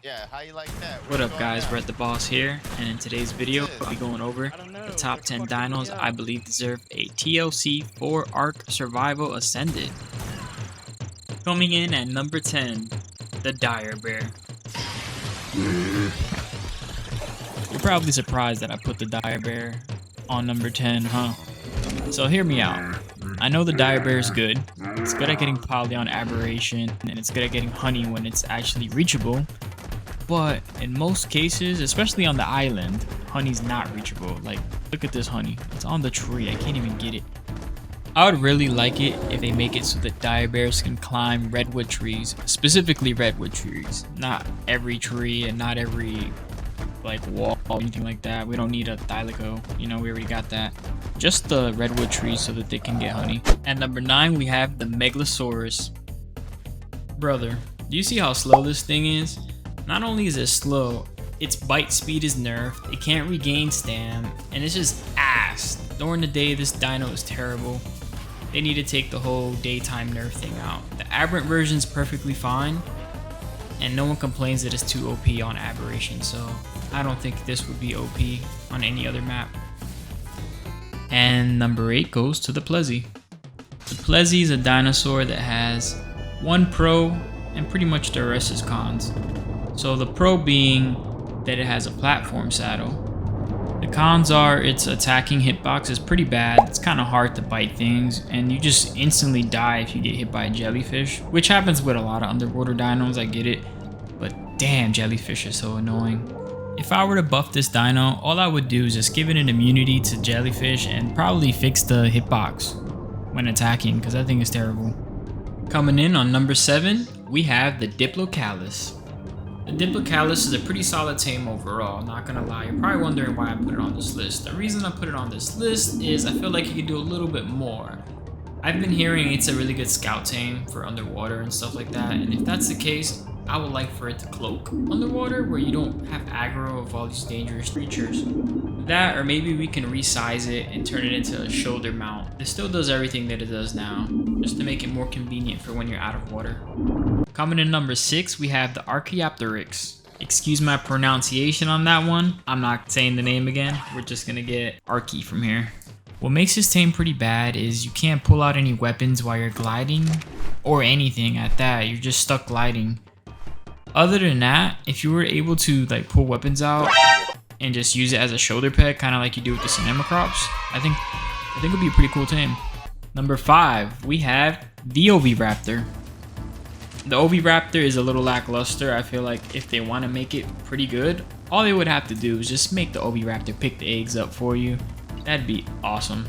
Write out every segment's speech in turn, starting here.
Yeah, how you like that? What up guys, RedxThexBoss here, and in today's video I'll be going over the top 10 dinos I believe deserve a TLC for Ark Survival Ascended. Coming in at number 10, the Dire Bear. You're probably surprised that I put the Dire Bear on number 10, huh? So hear me out. I know the Dire Bear is good. It's good at getting Polyon Aberration, and it's good at getting honey when it's actually reachable. But in most cases, especially on the island, honey's not reachable. Like, look at this honey. It's on the tree. I can't even get it. I would really like it if they make it so that dire bears can climb redwood trees, specifically redwood trees. Not every tree and not every like wall or anything like that. We don't need a thylaco. You know, we already got that. Just the redwood trees so that they can get honey. At number 9, we have the Megalosaurus. Brother, do you see how slow this thing is? Not only is it slow, its bite speed is nerfed, it can't regain stam, and it's just ass. During the day, this dino is terrible. They need to take the whole daytime nerf thing out. The aberrant version is perfectly fine, and no one complains that it's too OP on aberration, so I don't think this would be OP on any other map. And number 8 goes to the Plezzy. The Plezzy is a dinosaur that has one pro, and pretty much the rest is cons. So the pro being that it has a platform saddle. The cons are its attacking hitbox is pretty bad. It's kind of hard to bite things, and you just instantly die if you get hit by a jellyfish, which happens with a lot of underwater dinos, I get it. But damn, jellyfish is so annoying. If I were to buff this dino, all I would do is just give it an immunity to jellyfish and probably fix the hitbox when attacking, because that thing is terrible. Coming in on number 7, we have the Diplocallus. The Diplocallus is a pretty solid tame overall, not gonna lie. You're probably wondering why I put it on this list. The reason I put it on this list is I feel like you could do a little bit more. I've been hearing it's a really good scout tame for underwater and stuff like that, and if that's the case, I would like for it to cloak underwater where you don't have aggro of all these dangerous creatures. That, or maybe we can resize it and turn it into a shoulder mount. It still does everything that it does now, just to make it more convenient for when you're out of water. Coming in number 6, we have the RedxThexBoss. Excuse my pronunciation on that one. I'm not saying the name again. We're just gonna get Arky from here. What makes this tame pretty bad is you can't pull out any weapons while you're gliding, or anything at that. You're just stuck gliding. Other than that, if you were able to like pull weapons out and just use it as a shoulder peg, kind of like you do with the Cinema Crops, I think it would be a pretty cool tame. Number 5, we have the Raptor. The Raptor is a little lackluster. I feel like if they want to make it pretty good, all they would have to do is just make the Raptor pick the eggs up for you. That'd be awesome.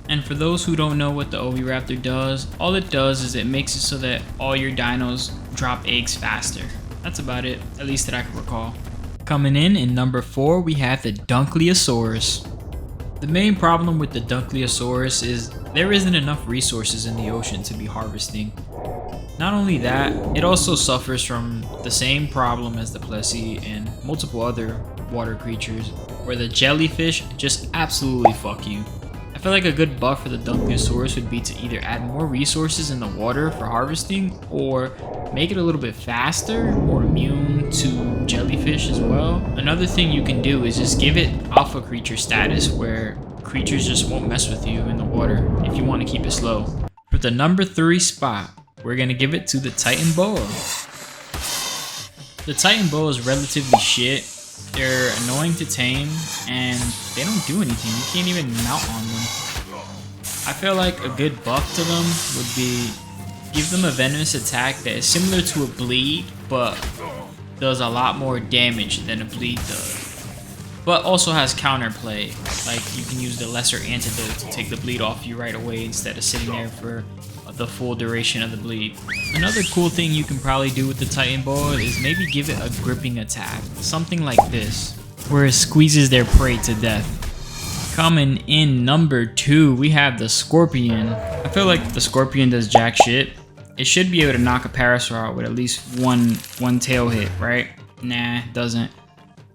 And for those who don't know what the Raptor does, all it does is it makes it so that all your dinos drop eggs faster. That's about it, at least that I can recall. Coming in number 4, we have the Duncasaurus. The main problem with the Duncasaurus is there isn't enough resources in the ocean to be harvesting. Not only that, it also suffers from the same problem as the Plessy and multiple other water creatures, where the jellyfish just absolutely fuck you. I feel like a good buff for the Duncasaurus would be to either add more resources in the water for harvesting, or make it a little bit faster or immune to jellyfish as well. Another thing you can do is just give it alpha creature status, where creatures just won't mess with you in the water if you want to keep it slow. For the number 3 spot, we're gonna give it to the Titanbow. The Titanbow is relatively shit. They're annoying to tame, and they don't do anything. You can't even mount on them. I feel like a good buff to them would be give them a venomous attack that is similar to a bleed, but does a lot more damage than a bleed does. But also has counterplay, like you can use the lesser antidote to take the bleed off you right away instead of sitting there for the full duration of the bleed. Another cool thing you can probably do with the Titanbow is maybe give it a gripping attack, something like this, where it squeezes their prey to death. Coming in number 2, we have the Scorpion. I feel like the Scorpion does jack shit. It should be able to knock a Parasaur out with at least one tail hit, right? Nah, it doesn't.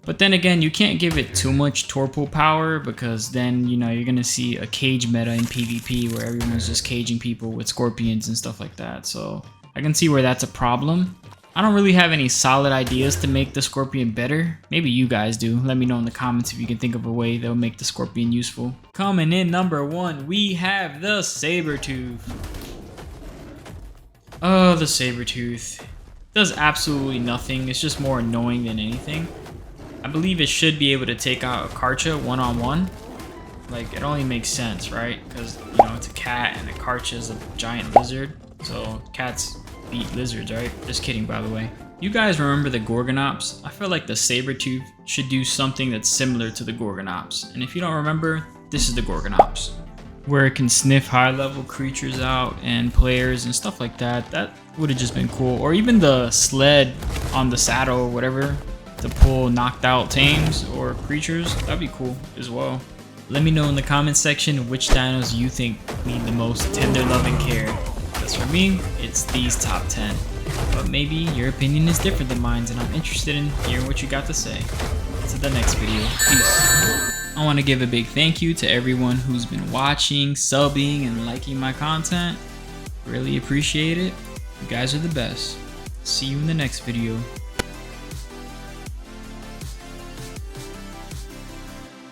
But then again, you can't give it too much torpor power, because then, you know, you're gonna see a cage meta in PvP where everyone's just caging people with scorpions and stuff like that. So I can see where that's a problem. I don't really have any solid ideas to make the Scorpion better. Maybe you guys do. Let me know in the comments if you can think of a way that'll make the Scorpion useful. Coming in number 1, we have the Sabertooth. Oh, the Sabertooth. Does absolutely nothing. It's just more annoying than anything. I believe it should be able to take out a Karcha one-on-one. Like, it only makes sense, right? Because, you know, it's a cat and a Karcha is a giant lizard. So, cats beat lizards, right? Just kidding, by the way. You guys remember the Gorgonops? I feel like the Sabertooth should do something that's similar to the Gorgonops. And if you don't remember, this is the Gorgonops, where it can sniff high-level creatures out and players and stuff like that. That would have just been cool. Or even the sled on the saddle or whatever to pull knocked out tames or creatures. That'd be cool as well. Let me know in the comments section which dinos you think need the most tender love and care. Because for me, it's these top 10. But maybe your opinion is different than mine, and I'm interested in hearing what you got to say. To the next video. Peace. I want to give a big thank you to everyone who's been watching, subbing, and liking my content. Really appreciate it. You guys are the best. See you in the next video.